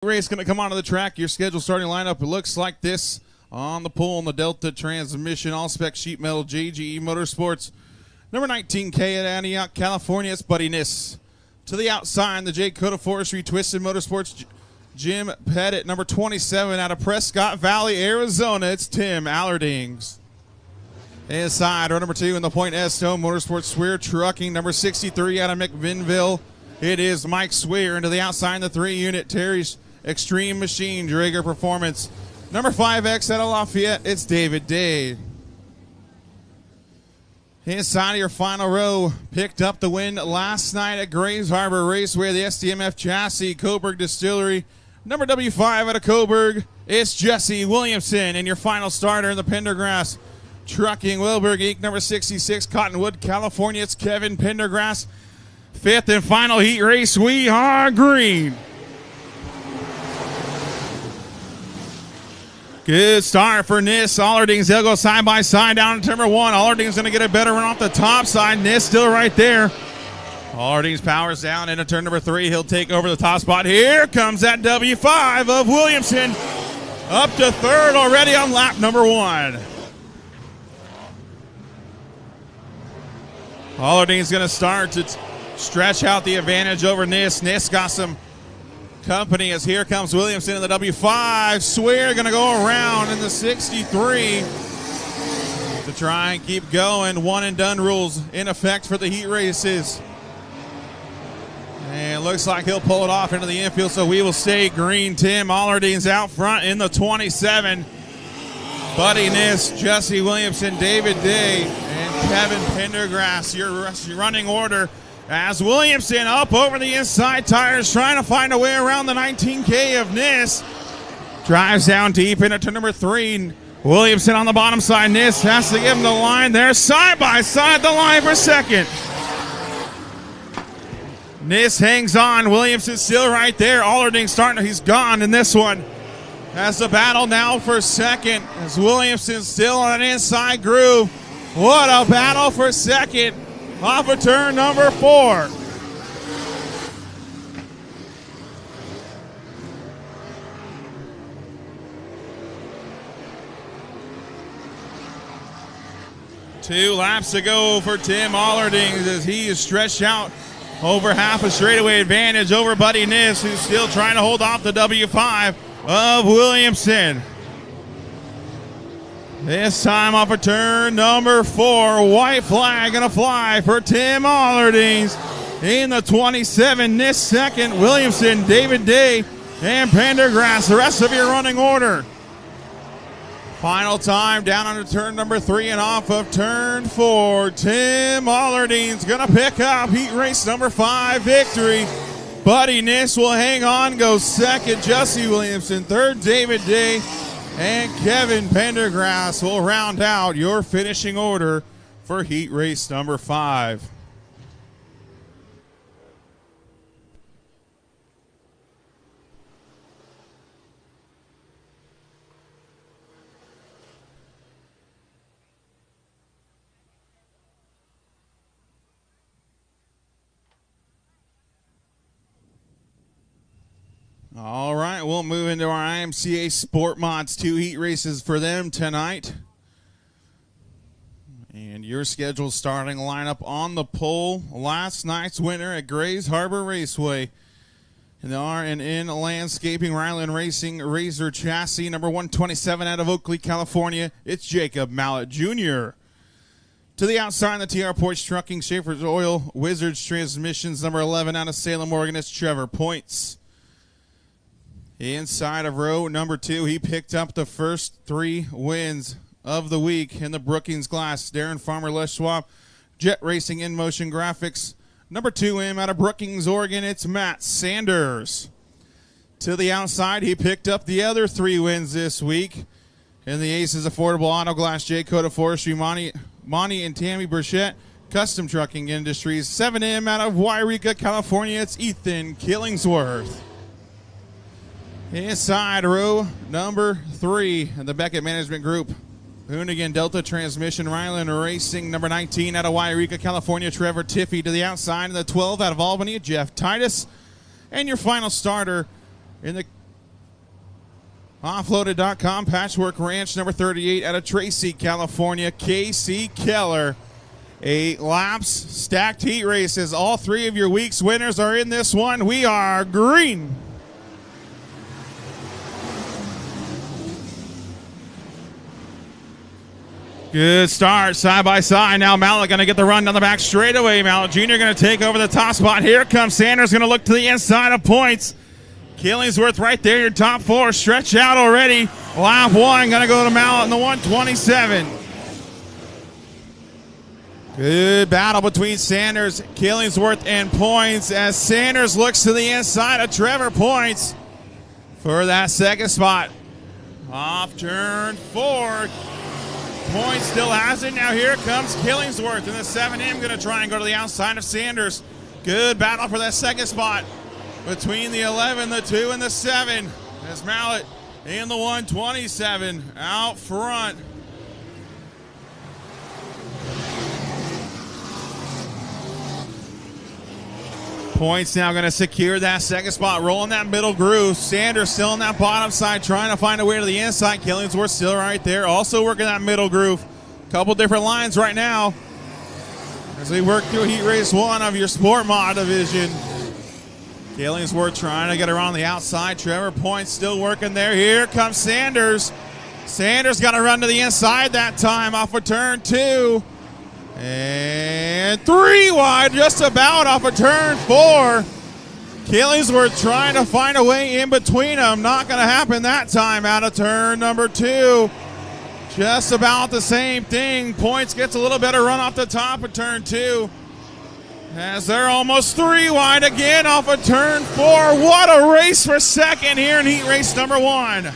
Race going to come onto the track. Your scheduled starting lineup, it looks like this on the pole in the Delta Transmission All-Spec Sheet Metal JGE Motorsports. Number 19K at Antioch, California, it's Buddy Niss. To the outside, the J. Cota Forestry Twisted Motorsports, Jim Pettit. Number 27 out of Prescott Valley, Arizona, it's Tim Allerdings. Inside, row number 2 in the Point Estone Motorsports Swear Trucking. Number 63 out of McMinnville, it is Mike Swear. Into the outside in the 3-unit, Terry's Extreme Machine, Draeger Performance. Number 5X out of Lafayette, it's David Day. Inside of your final row, picked up the win last night at Grays Harbor Raceway, the SDMF Chassis, Coburg Distillery. Number W5 out of Coburg, it's Jesse Williamson. And your final starter in the Pendergrass Trucking, Wilbur Geek. Number 66, Cottonwood, California, it's Kevin Pendergrass. Fifth and final heat race, we are green. Good start for Niss. Allerdings, they'll go side by side down to number 1. Allerdings going to get a better run off the top side. Niss still right there. Allerdings powers down into turn number 3. He'll take over the top spot. Here comes that W5 of Williamson. Up to third already on lap number 1. Allerdings going to start to stretch out the advantage over Niss. Niss got some company as here comes Williamson in the W5. Swear going to go around in the 63 to try and keep going. One and done rules in effect for the heat races. And looks like he'll pull it off into the infield, so we will stay green. Tim Allerdings out front in the 27. Buddy Niss, Jesse Williamson, David Day, and Kevin Pendergrass, your running order. As Williamson up over the inside tires, trying to find a way around the 19K of Niss. Drives down deep into turn number 3. Williamson on the bottom side. Niss has to give him the line there. Side by side the line for second. Niss hangs on. Williamson still right there. Allerdings starting, he's gone in this one. Has the battle now for second. As Williamson still on an inside groove. What a battle for second. Off of turn number 4. Two laps to go for Tim Allerdings as he is stretched out over half a straightaway advantage over Buddy Niss, who's still trying to hold off the W5 of Williamson. This time off of turn number 4. White flag gonna fly for Tim Allerdings. In the 27, Niss second. Williamson, David Day, and Pendergrass. The rest of your running order. Final time down under turn number 3 and off of turn 4. Tim Allerdings gonna pick up heat race number 5 victory. Buddy Niss will hang on, go second. Jesse Williamson third. David Day and Kevin Pendergrass will round out your finishing order for heat race number 5. All right, we'll move into our IMCA Sport Mods 2 heat races for them tonight. And your scheduled starting lineup on the pole. Last night's winner at Grays Harbor Raceway. In the R&N Landscaping Ryland Racing Razor Chassis, number 127 out of Oakley, California, it's Jacob Mallet Jr. To the outside, the TR Porch Trucking, Schaefer's Oil, Wizards Transmissions, number 11 out of Salem, Oregon, it's Trevor Points. Inside of row number 2, he picked up the first 3 wins of the week in the Brookings class. Darren Farmer, Les Schwab, Jet Racing In Motion Graphics. Number 2M out of Brookings, Oregon, it's Matt Sanders. To the outside, he picked up the other 3 wins this week. In the Aces Affordable Auto Glass, J. Cota Forestry, Monty and Tammy Burchett, Custom Trucking Industries. 7M out of Wairika, California, it's Ethan Killingsworth. Inside row number 3 in the Beckett Management Group. Hoonigan Delta Transmission, Ryland Racing, number 19 out of Wairika, California, Trevor Tiffy. To the outside, and the 12 out of Albany, Jeff Titus. And your final starter in the Offloaded.com, Patchwork Ranch, number 38 out of Tracy, California, Casey Keller. 8 laps, stacked heat races. All 3 of your week's winners are in this one. We are green. Good start, side by side. Now Mallet going to get the run down the back straightaway. Mallet Jr. going to take over the top spot. Here comes Sanders, going to look to the inside of points. Killingsworth right there, your top 4. Stretch out already. Lap 1 going to go to Mallet in the 127. Good battle between Sanders, Killingsworth, and Points as Sanders looks to the inside of Trevor Points for that second spot. Off turn 4. Points still has it. Now here comes Killingsworth in the 7M. Going to try and go to the outside of Sanders. Good battle for that second spot between the 11, the 2, and the 7. As Mallet in the 127 out front. Points now going to secure that second spot, rolling that middle groove. Sanders still on that bottom side, trying to find a way to the inside. Killingsworth still right there, also working that middle groove. Couple different lines right now as we work through Heat Race 1 of your Sport Mod division. Killingsworth trying to get around the outside. Trevor Points still working there. Here comes Sanders. Sanders got to run to the inside that time off of turn 2. And 3 wide, just about off of turn 4. Killingsworth trying to find a way in between them. Not going to happen that time out of turn number 2. Just about the same thing. Points gets a little better run off the top of turn 2. As they're almost 3 wide again off of turn 4. What a race for second here in Heat Race number 1.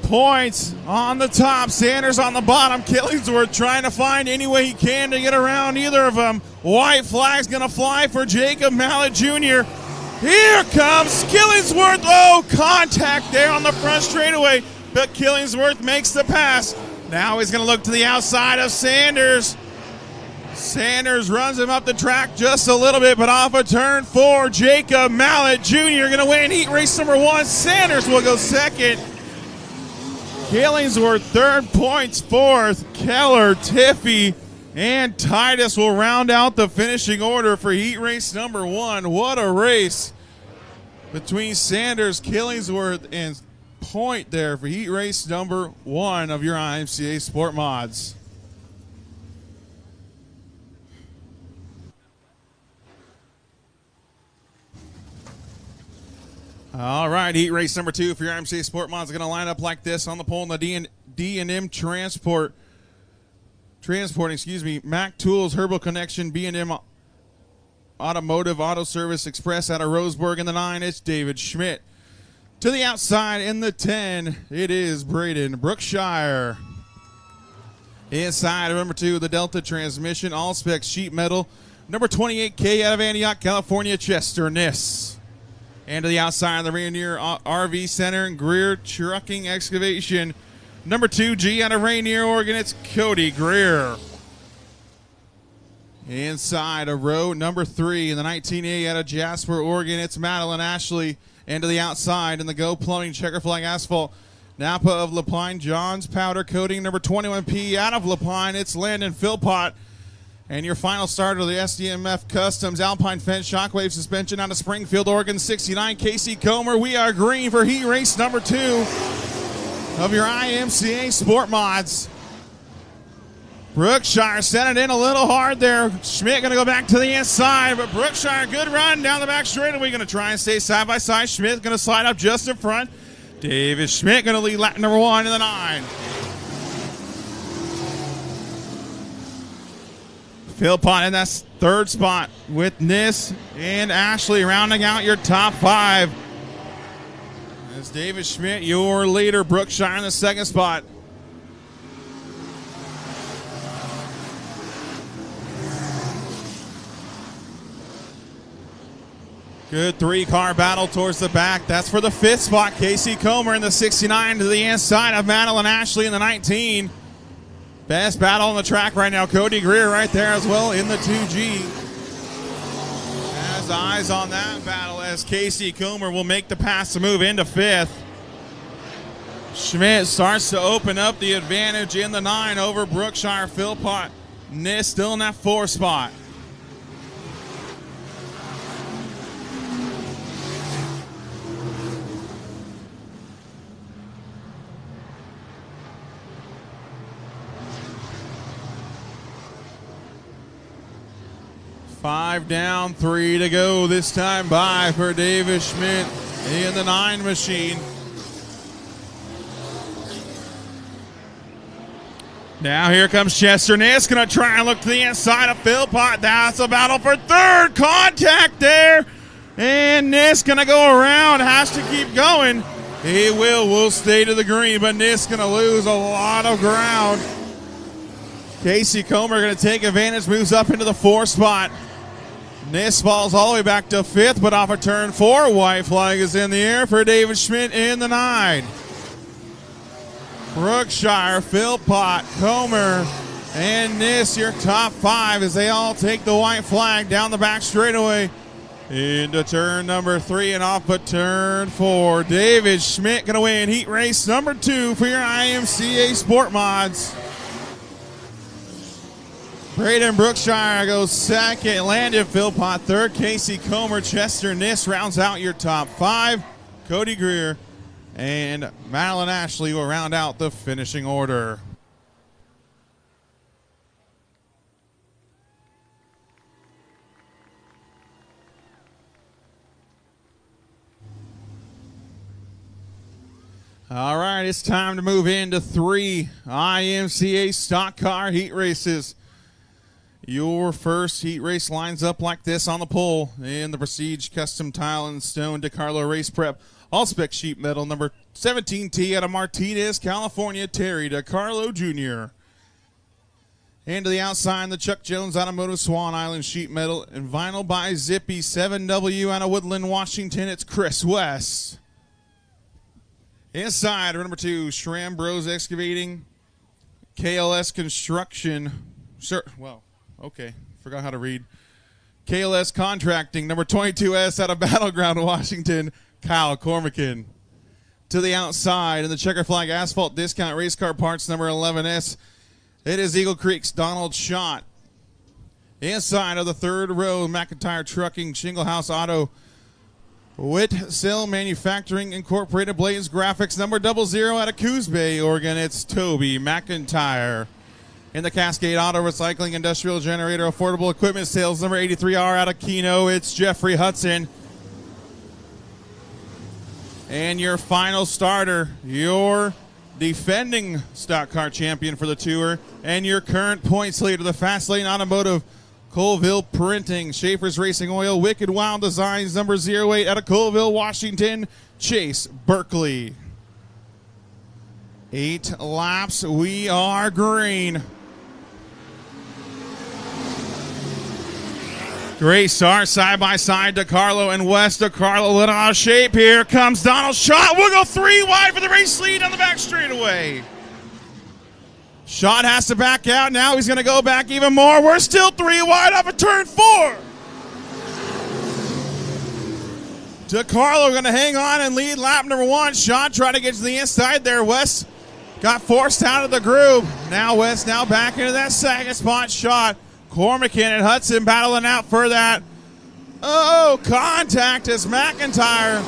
Points on the top, Sanders on the bottom. Killingsworth trying to find any way he can to get around either of them. White flag's going to fly for Jacob Mallet Jr. Here comes Killingsworth. Oh, contact there on the front straightaway, but Killingsworth makes the pass. Now he's going to look to the outside of Sanders. Sanders runs him up the track just a little bit, but off of turn 4, Jacob Mallet Jr. going to win Heat Race number 1. Sanders will go second. Killingsworth third, Points fourth. Keller, Tiffy, and Titus will round out the finishing order for Heat Race number 1. What a race between Sanders, Killingsworth, and Point there for Heat Race number 1 of your IMCA Sport Mods. All right, Heat Race number 2 for your IMCA Sport Mods is going to line up like this on the pole in the D&M transporting, Mac Tools, Herbal Connection, B&M Automotive Auto Service Express out of Roseburg in the 9. It's David Schmidt. To the outside in the 10, it is Braden Brookshire. Inside of number 2, the Delta Transmission, all specs sheet metal. Number 28K out of Antioch, California, Chester Niss. And to the outside of the Rainier RV Center and Greer Trucking Excavation. Number 2G out of Rainier, Oregon, it's Cody Greer. Inside of row number 3 in the 19A out of Jasper, Oregon, it's Madeline Ashley. And to the outside in the Go Plumbing Checker Flag Asphalt, Napa of Lapine, John's Powder Coating. Number 21P out of Lapine, it's Landon Philpott. And your final starter, the SDMF Customs Alpine Fence Shockwave Suspension out of Springfield, Oregon, 69, Casey Comer. We are green for Heat Race number 2 of your IMCA Sport Mods. Brookshire sent it in a little hard there. Schmidt going to go back to the inside, but Brookshire, good run down the back straightaway. Going to try and stay side by side. Schmidt going to slide up just in front. David Schmidt going to lead lap number 1 in the 9. Philpott in that third spot with Niss and Ashley rounding out your top 5. As David Schmidt, your leader. Brookshire in the second spot. Good 3-car battle towards the back. That's for the 5th spot. Casey Comer in the 69 to the inside of Madeline Ashley in the 19. Best battle on the track right now. Cody Greer right there as well in the 2G. As his eyes on that battle as Casey Comer will make the pass to move into 5th. Schmidt starts to open up the advantage in the 9 over Brookshire. Philpott Niss still in that 4 spot. Five down, 3 to go. This time by for David Schmidt in the 9 machine. Now here comes Chester Niss, gonna try and look to the inside of Philpott. That's a battle for 3rd. Contact there. And Niss gonna go around, has to keep going. He will stay to the green, but Niss gonna lose a lot of ground. Casey Comer gonna take advantage, moves up into the 4 spot. Niss falls all the way back to 5th, but off a turn 4. White flag is in the air for David Schmidt in the 9. Brookshire, Philpott, Comer, and Niss, your top 5 as they all take the white flag down the back straightaway into turn number 3 and off of turn 4. David Schmidt gonna win heat race number 2 for your IMCA Sport Mods. Braden Brookshire goes 2nd. Landon Philpott 3rd. Casey Comer, Chester Niss rounds out your top 5. Cody Greer and Madeline Ashley will round out the finishing order. All right, it's time to move into 3 IMCA stock car heat races. Your first heat race lines up like this on the pole in the Prestige Custom Tile and Stone DeCarlo Race Prep All-Spec Sheet Metal number 17T out of Martinez, California, Terry DeCarlo Jr. And to the outside, the Chuck Jones Automotive Swan Island Sheet Metal and Vinyl by Zippy 7W out of Woodland, Washington, it's Chris West. Inside, number 2, Schramm Bros Excavating, KLS Construction, okay, forgot how to read. KLS Contracting, number 22S out of Battleground, Washington, Kyle Cormican. To the outside, in the Checker Flag Asphalt Discount Race Car Parts, number 11S, it is Eagle Creek's Donald Schott. Inside of the 3rd row, McIntyre Trucking, Shingle House Auto, Whitsill Manufacturing Incorporated, Blaze Graphics, number 00 out of Coos Bay, Oregon, it's Toby McIntyre. In the Cascade Auto Recycling Industrial Generator Affordable Equipment Sales, number 83R out of Keno, it's Jeffrey Hudson. And your final starter, your defending stock car champion for the tour, and your current points leader, the Fast Lane Automotive, Colville Printing, Schaefer's Racing Oil, Wicked Wild Designs, number 08 out of Colville, Washington, Chase Berkeley. 8 laps, we are green. Great start, side by side, DeCarlo and West. DeCarlo lit out of shape. Here comes Donald Schott. We'll go 3 wide for the race lead on the back straightaway. Schott has to back out. Now he's going to go back even more. We're still 3 wide off of turn 4. DeCarlo going to hang on and lead lap number 1. Schott trying to get to the inside there. West got forced out of the groove. Now West now back into that 2nd spot. Schott, Cormican and Hudson battling out for that. Oh, contact as McIntyre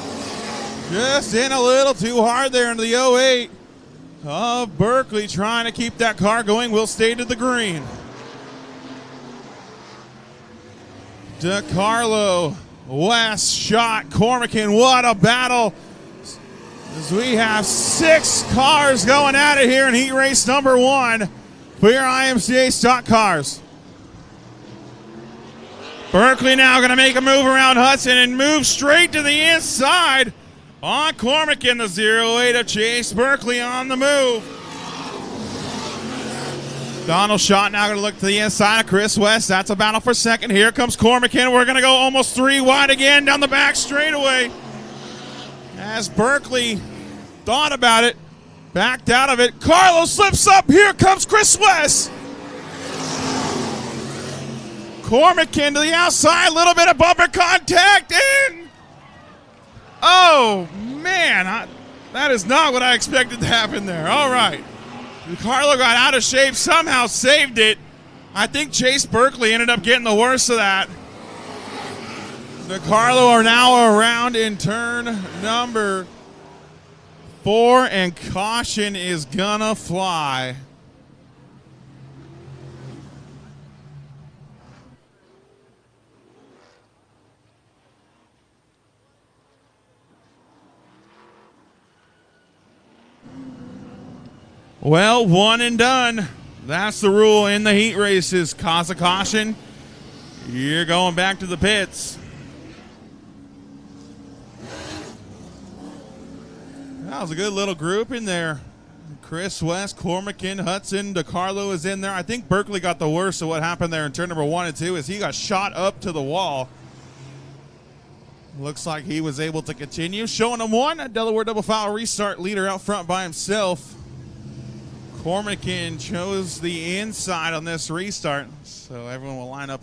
just in a little too hard there into the 08 of Berkeley, trying to keep that car going. Will stay to the green. DeCarlo, West, Schott, Cormican. What a battle as we have 6 cars going at it here in heat race number 1 for your IMCA stock cars. Berkeley now going to make a move around Hudson and move straight to the inside on Cormican. The 08 of Chase Berkeley on the move. Donald Schott now going to look to the inside of Chris West. That's a battle for 2nd. Here comes Cormican. We're going to go almost 3 wide again down the back straightaway. As Berkeley thought about it, backed out of it. Carlo slips up. Here comes Chris West. Cormican to the outside, a little bit of bumper contact, and oh man, that is not what I expected to happen there. All right, DeCarlo got out of shape, somehow saved it. I think Chase Berkeley ended up getting the worst of that. DeCarlo are now around in turn number 4, and caution is gonna fly. Well, one and done. That's the rule in the heat races. Cause a caution, you're going back to the pits. That was a good little group in there. Chris West, Cormican, Hudson, DeCarlo is in there. I think Berkeley got the worst of what happened there in turn number 1 and 2 as he got shot up to the wall. Looks like he was able to continue. Showing him one, a Delaware double foul restart leader out front by himself. Cormican chose the inside on this restart, so everyone will line up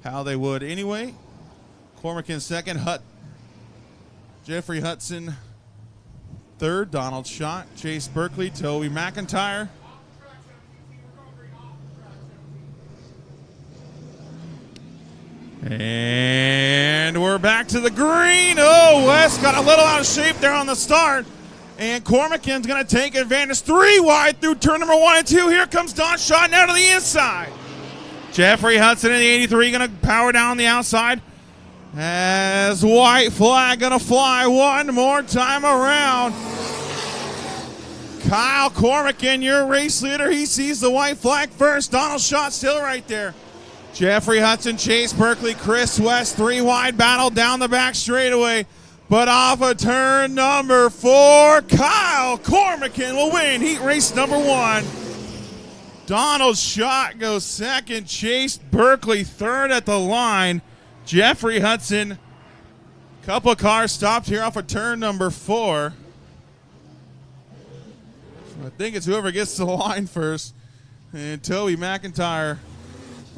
how they would anyway. Cormican second, Jeffrey Hudson third, Donald Schott, Chase Berkeley, Toby McIntyre. And we're back to the green. Oh, West got a little out of shape there on the start. And Cormican's going to take advantage. 3 wide through turn number 1 and 2. Here comes Don Schott now to the inside. Jeffrey Hudson in the 83 going to power down the outside. As white flag going to fly one more time around. Kyle Cormican, your race leader. He sees the white flag first. Donald Schott still right there. Jeffrey Hudson, Chase Berkeley, Chris West, 3 wide battle down the back straightaway. But off of turn number 4, Kyle Cormican will win heat race number 1. Donald Schott goes second. Chase Berkeley third at the line. Jeffrey Hudson, couple of cars stopped here off of turn number 4. So I think it's whoever gets to the line first. And Toby McIntyre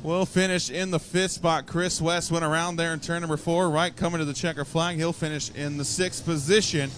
will finish in the 5th spot. Chris West went around there in turn number 4, right coming to the checker flag. He'll finish in the 6th position.